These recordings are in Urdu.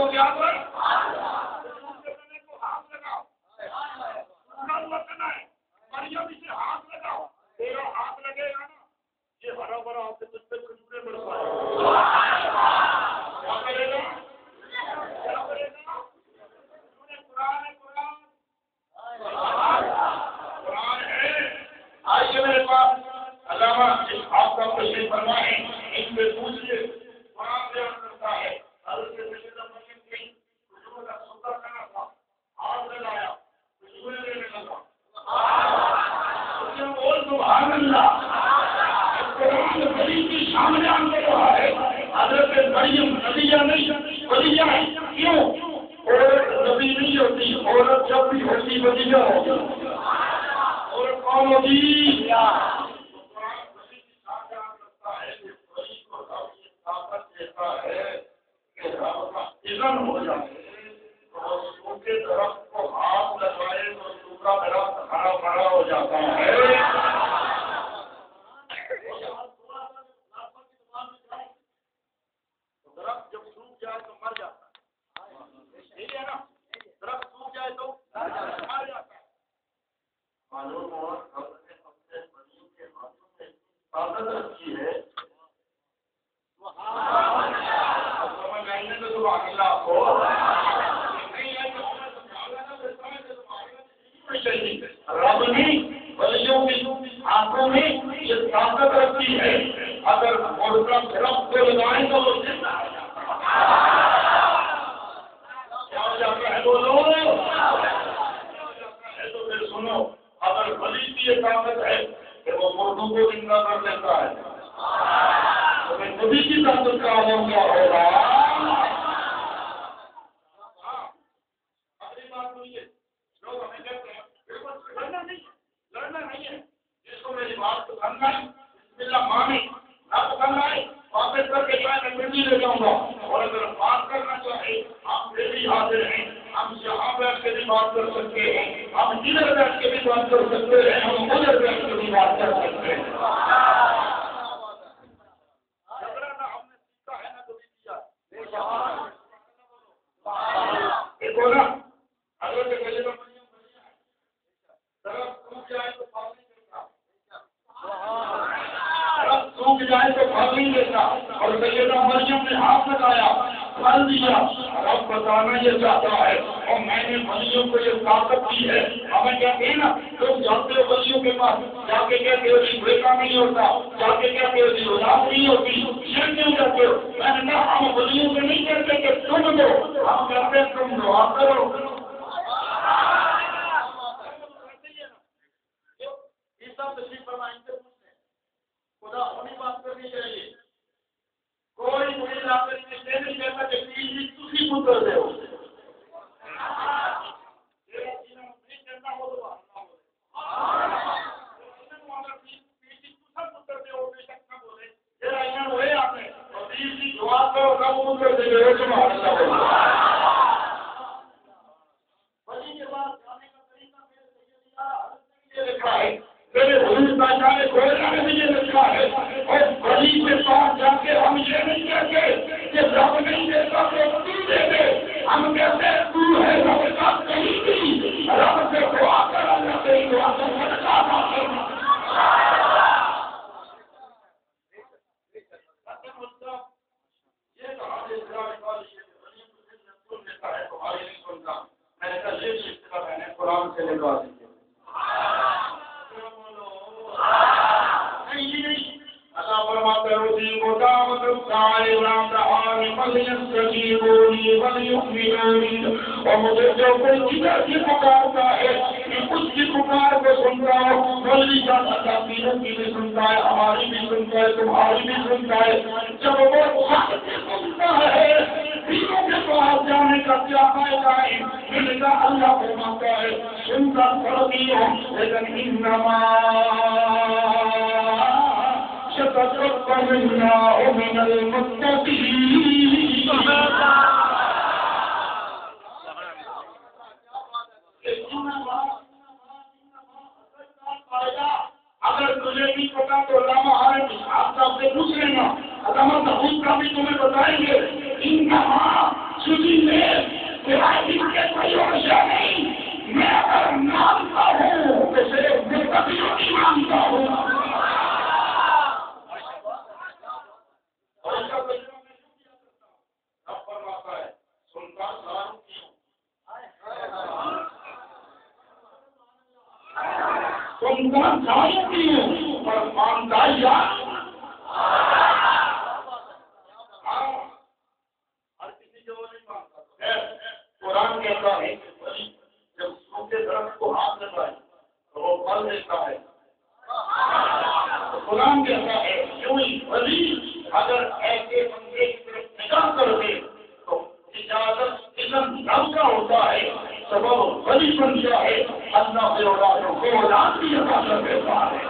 کو کیا کر مریم اسے ہاتھ لگاؤ، تیرا ہاتھ لگے گا نا یہ ہرا بھرا آپ سے تجھ پہ کھجورے برسائے کیا کرے گا کیا کرے گا؟ قرآن ہے۔ آئیے میرے پاس علامہ آپ کا تشریف فرما ہے، ان سے پوچھیے قرآن بیان کرتا ہے حضرت سیدہ مریم کی کھجور کا سودا کرنا تھا، ہاتھ لگایا کھجورے لینے لگا بول سبحان اللہ۔ قرآن غریب کی شان بیان کر رہا ہے حضرت مریم نبیہ نہیں ولیہ ہے، کیوں؟ عورت نبی نہیں ہوتی، عورت جب بھی ہوتی ولیہ ہوتی، عورت کون ہوتی؟ اذن ہو جائے اور سوکھے درخت کو ہاتھ لگائے تو سوکھا درخت ہرا بھرا ہو جاتا ہے۔ درخت جب سوکھ جائے تو مر جاتا ہے، ٹھیک ہے نا؟ درخت سوکھ جائے تو مر جاتا ہے۔ معلوم ہوا ہم نے اپنے بچوں کے ہاتھوں میں طاقت رکھی ہے، سمجھ آئیے تو سبحان اللہ آپ کو رب نے ولیوں کی آنکھوں میں یہ طاقت رکھی ہے، اگر مرغا درخت کو لگائیں تو وہ زندہ ہو جاتا ہے۔ کیا ہو جاتا ہے بولو؟ تو پھر سنو، اگر ولی کی یہ طاقت ہے کہ وہ مردوں کو زندہ کر دیتا ہے تو پھر نبی کی طاقت کا عالم کیا ہوگا؟ اگلی بات سنیے، لوگ ہمیں کہتے ہیں لڑنا نہیں ہے، جس کو میری بات پسند آئی بسم اللہ مانے، نہ پسند آئے واپس کر کے میں مٹی لے جاؤں گا، اور اگر بات کرنا چاہے ہم پھر بھی حاضر ہیں، ہم یہاں بیٹھ کے بھی بات کر سکتے ہیں، ہم ادھر بیٹھ کے بھی بات کر سکتے ہیں، ہم ادھر بیٹھ کے بھی بات کر سکتے ہیں۔ جھگڑا نہ ہم نے سیکھا ہے نہ کبھی کیا، دیکھو نا حضرت سیدہ مریم درخت سوکھ جائے تو پھل نہیں دیتا، درخت سوکھ جائے تو پھل نہیں دیتا، اور سیدہ مریم نے ہاتھ لگایا پھل دیا۔ رب بتانا یہ چاہتا ہے اور میں نے ولیوں کو یہ طاقت دی ہے، ہمیں کہتے ہیں نا لوگ جاتے ہو ولیوں کے پاس جا کے کہتے ہو جی بیٹا نہیں ہوتا، جا کے کہتے ہو جی اولاد نہیں ہوتی، یہ کیوں کہتے ہو؟ میں نے کہا ہم ولیوں سے نہیں کہتے کہ تم دو، ہم کہتے ہیں تم دعا کرو۔ خدا ہونی بات کرنی چاہیے، کوئی بری لاکر میں نہیں کہتا کہ تھی پتر دے ہو میرے حضور بادشاہ نے گھوڑا میں بھی یہ لکھا ہے، اور ولی کے پاس جا کے ہم یہ نہیں کہتے کہ رب نہیں دیتا تو تو دے دے، ہم کہتے ہیں تو ہے رب کا کہیں بھی، رب سے دعا کر اللہ سے دعا کر صدقہ ادا کرنا۔ یہ کہا ہے تمہاری نہیں سنتا، میں نے کہا یہ سلسلہ میں نے قرآن سے لگا دیا۔ اللہ فرماتا ہے اجیب دعوت الداعی اذا دعان فلیستجیبوا لی ولیؤمنوا بی، اور مجھے جو کوئی کدھر کی پکارتا ہے اس کی پکار کو سنتا ہو، ولی کا اللہ تینوں کی بھی سنتا ہے، ہماری بھی سنتا ہے، تمہاری بھی سنتا ہے۔ جب وہ حق سے سنتا ہے تینوں کے پاس جانے کا کیا فائدہ ہے؟ میں نے کہا اللہ فرماتا ہے سنتا پڑتی ہو لیکن انما شتقبل اللہ من المتقین۔ اگر تجھے نہیں پتا تو علامہ حارث آپ سے پوچھ لینا، علامہ محمود کا بھی تمہیں بتائیں گے۔ انما سنی میں تیرا کے کوئی وجہ نہیں. میں اگر مانتا ہوں تو صرف میں کبھی نہیں مانتا ہوں. اب فرماتا ہے سنتا سلام کیوں سنتا سلام کیوں پر مانتا یا ہر کسی جو نہیں مانتا. قرآن کہتا ہے جب سوکھے درخت کو ہاتھ لگائے تو وہ پھل دیتا ہے. قرآن کہتا ہے کوئی ولی اگر ایسے بندے کی طرف نگاہ کر دے تو اجازت اذن کا ہوتا ہے سبب ولی بن گیا ہے. اللہ سے اولادوں کو اولاد بھی عطا کر دیتا ہے.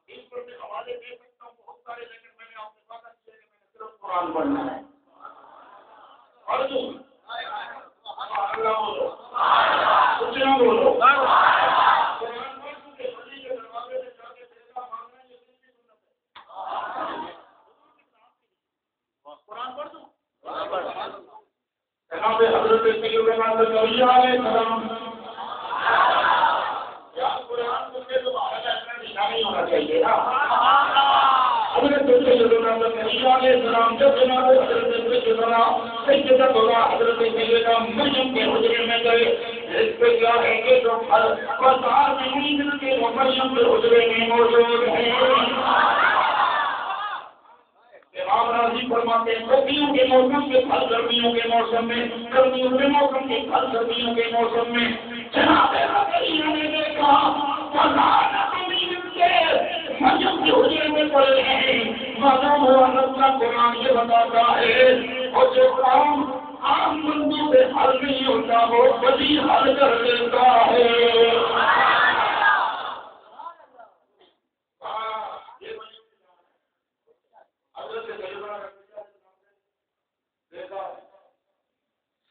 اس پر میں حوالے دے سکتا ہوں بہت سارے, لیکن میں نے آپ سے وعدہ کیا کہ میں نے صرف قرآن پڑھنا ہے. اور جو اللہ بولو کچھ نہ بولو قرآن پڑھ کے ولی کے دروازے سے جا کے پیسہ مانگنا یہ دل کی سنت ہے. قرآن پڑھ دوں جناب حضرت سیدنا زکریا علیہ السلام یا قرآن کو کے تو اتنا نشانی ہونا چاہیے نا. حضرت سیدنا زکریا علیہ السلام جب جناب حضرت سیدنا حضرت سیدنا مریم کے حجرے میں گئے اس پہ کیا ہے کہ جو بازار میں نہیں کے وہ مریم کے حجرے میں موجود ہیں. امام راضی فرماتے ہیں سردیوں کے موسم کے پھل گرمیوں کے موسم میں, گرمیوں کے موسم کے پھل سردیوں کے موسم میں. جناب زکریا نے دیکھا مریم کے حجرے میں پڑے ہیں. معلوم ہوا اللہ قرآن یہ بتاتا ہے اور جو کام عام بندوں سے حل نہیں ہوتا وہ ولی حل کر دیتا ہے.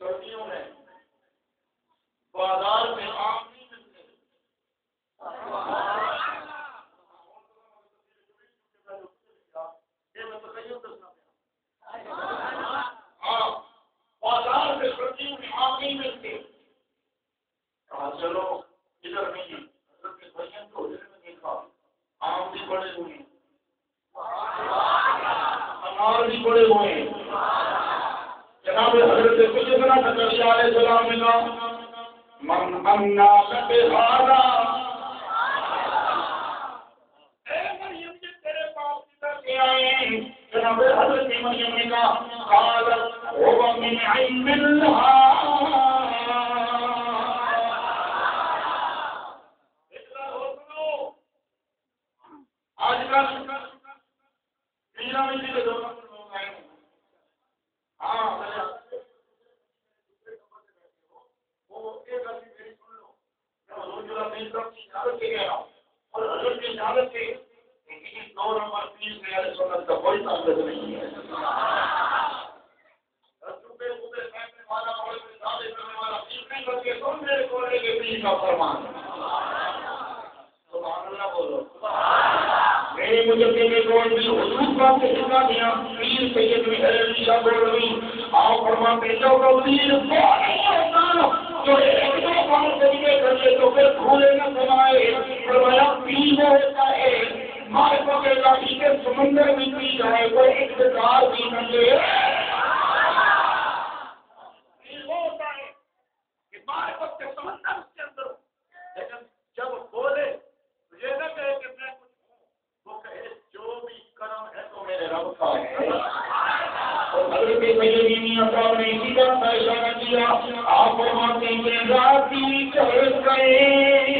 سردیوں میں بازار میں آم نہیں ملتے. بازار میں سردیوں میں آم نہیں ملتے. چلو ادھر نہیں تو دیکھا آم بھی بڑے ہوئے ہیں, انار بھی بڑے ہوئے ہیں. جناب حضرت سیدنا زکریا علیہ السلام نے من امنا بہارا اے مریم جی تیرے پاس کدھر سے آئے. جناب حضرت مریم نے کہا قالت هو من علم اللہ. آج کل میرا بھی دل دو لوگ آئے. ہاں وہ ایک آدمی میری سن لو, میں حضور جلا میری طرف کی اجازت سے گیا اور حضور کی اجازت سے 2 نمبر 30 میں علیہ سنت کا کوئی تعلق نہیں ہے. میرے کوڑے کے بیچ کا فرمان سبحان اللہ بولو. میرے مجھے میں کوئی بھی حضور کا حصہ دیا پیر سید علی شاہ بولوی آپ فرماتے جو تبدیل وہ نہیں ہوتا جو ایک دو بار سجدے کر لے تو پھر بھولے نہ سمائے. فرمایا پیر وہ ہوتا ہے معرفت الہی کے سمندر میں پی جائے وہ اقتدار بھی نہ لے. پیر وہ ہوتا ہے کہ معرفت کے سمندر اس کے اندر لیکن جب بولے تو یہ نہ کہے کہ میں کچھ ہوں, وہ کہے جو بھی کرم ہے تو میرے رب کا ہے. حضرت سیدی صاحب نے اسی کا فیصلہ کیا. آپ فرماتے ہیں راضی کر گئے